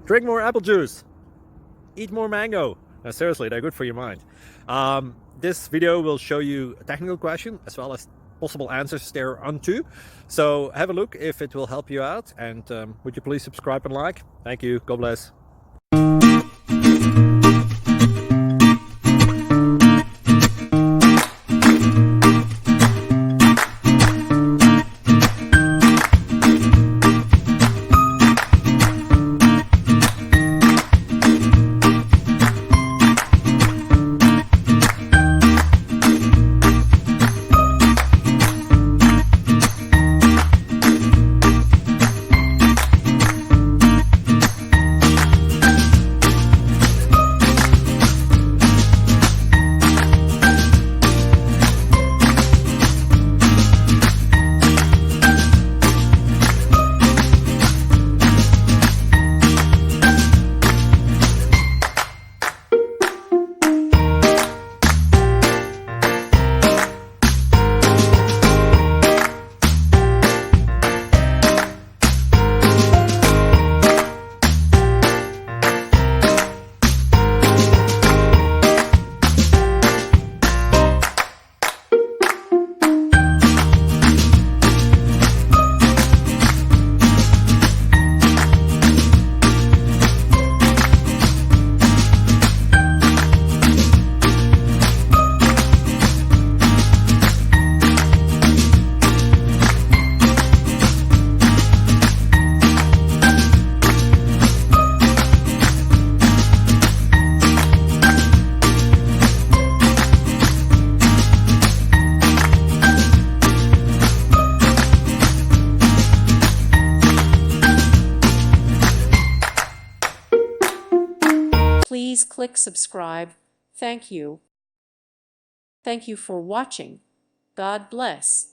Drink more apple juice. Eat more mango. Seriously, they're good for your mind. This video will show you a technical question as well as possible answers thereunto. So have a look if it will help you out, and would you please subscribe and like? Thank you. God bless. Please click subscribe. Thank you. Thank you for watching. God bless.